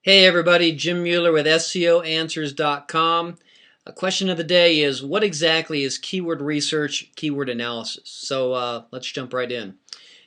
Hey everybody, Jim Mueller with SEOanswers.com. A question of the day is, what exactly is keyword research, keyword analysis? So let's jump right in.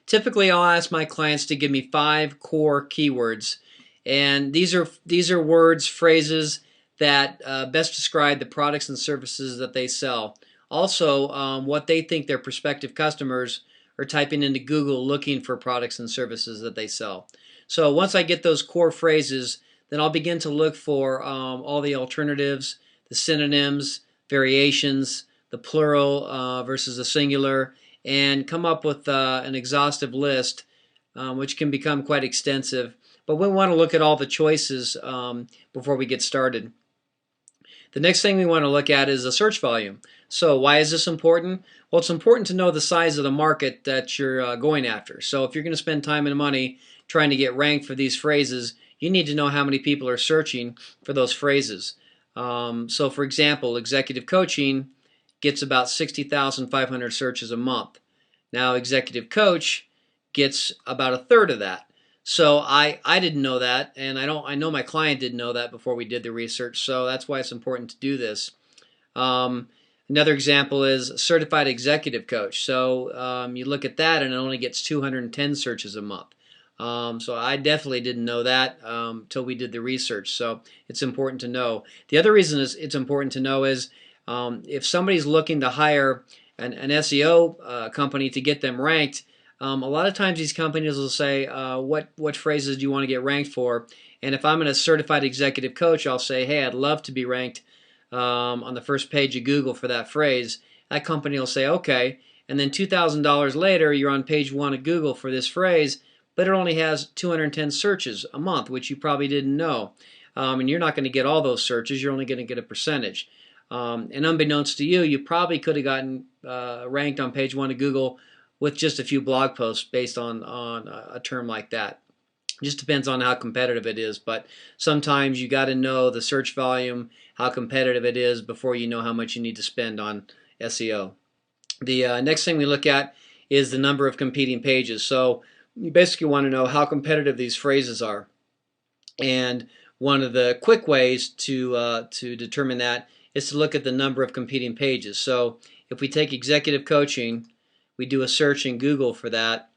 Typically, I'll ask my clients to give me 5 core keywords, and these are words, phrases that best describe the products and services that they sell. Also, what they think their prospective customers are typing into Google looking for products and services that they sell. So once I get those core phrases, then I'll begin to look for all the alternatives, the synonyms, variations, the plural versus the singular, and come up with an exhaustive list, which can become quite extensive. But we want to look at all the choices before we get started. The next thing we want to look at is the search volume. So why is this important? Well, it's important to know the size of the market that you're going after. So if you're going to spend time and money trying to get ranked for these phrases, you need to know how many people are searching for those phrases. So for example, executive coaching gets about 60,500 searches a month. Now executive coach gets about a third of that. So I didn't know that, and I know my client didn't know that before we did the research, so that's why it's important to do this. Another example is certified executive coach. So you look at that and it only gets 210 searches a month. So I definitely didn't know that until we did the research. So it's important to know. The other reason it's important to know is if somebody's looking to hire an SEO company to get them ranked, a lot of times these companies will say, what phrases do you want to get ranked for? And if I'm a certified executive coach, I'll say, hey, I'd love to be ranked on the first page of Google for that phrase. That company will say, okay. And then $2,000 later, you're on page 1 of Google for this phrase, but it only has 210 searches a month, which you probably didn't know. And you're not going to get all those searches. You're only going to get a percentage. And unbeknownst to you, you probably could have gotten ranked on page 1 of Google with just a few blog posts based on a term like that. It just depends on how competitive it is, but sometimes you got to know the search volume, how competitive it is before you know how much you need to spend on SEO. The next thing we look at is the number of competing pages. So you basically want to know how competitive these phrases are. And one of the quick ways to determine that is to look at the number of competing pages. So if we take executive coaching, we do a search in Google for that.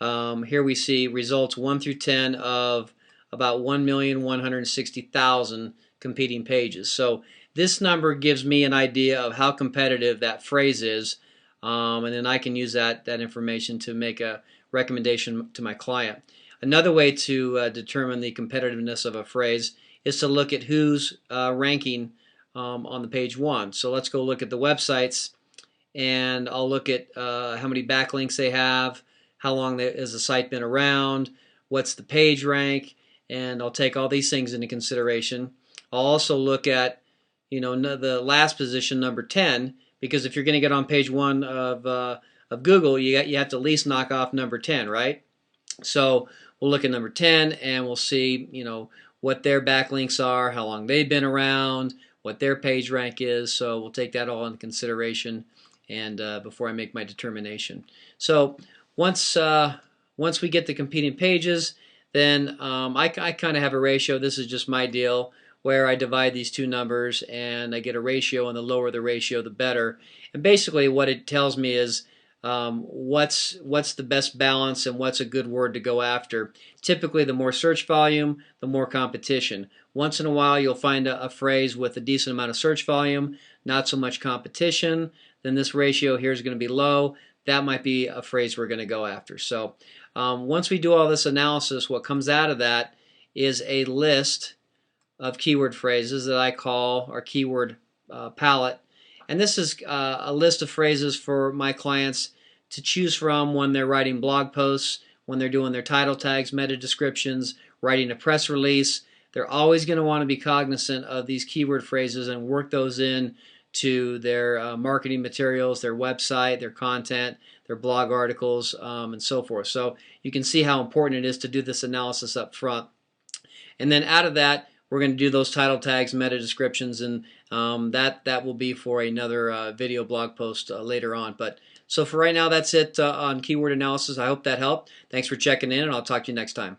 Here we see results 1 through 10 of about 1,160,000 competing pages. So this number gives me an idea of how competitive that phrase is, and then I can use that information to make a recommendation to my client. Another way to determine the competitiveness of a phrase is to look at who's ranking on the page 1. So let's go look at the websites, and I'll look at how many backlinks they have, how long has the site been around, what's the page rank, and I'll take all these things into consideration. I'll also look at, the last position, number 10, because if you're going to get on page 1 of Google, you have to at least knock off number 10, right? So we'll look at number 10 and we'll see, what their backlinks are, how long they've been around, what their page rank is. So we'll take that all into consideration and before I make my determination. So once we get the competing pages, then I kind of have a ratio. This is just my deal, where I divide these two numbers and I get a ratio, and the lower the ratio, the better. And basically what it tells me is what's the best balance and what's a good word to go after. Typically, the more search volume, the more competition. Once in a while, you'll find a phrase with a decent amount of search volume, not so much competition. Then this ratio here is going to be low. That might be a phrase we're going to go after. So once we do all this analysis, what comes out of that is a list of keyword phrases that I call our keyword palette. And this is a list of phrases for my clients to choose from when they're writing blog posts, when they're doing their title tags, meta descriptions, writing a press release. They're always going to want to be cognizant of these keyword phrases and work those in to their marketing materials, their website, their content, their blog articles, and so forth. So you can see how important it is to do this analysis up front. And then out of that, we're going to do those title tags, meta descriptions, and that will be for another video blog post later on. But so for right now, that's it on keyword analysis. I hope that helped. Thanks for checking in, and I'll talk to you next time.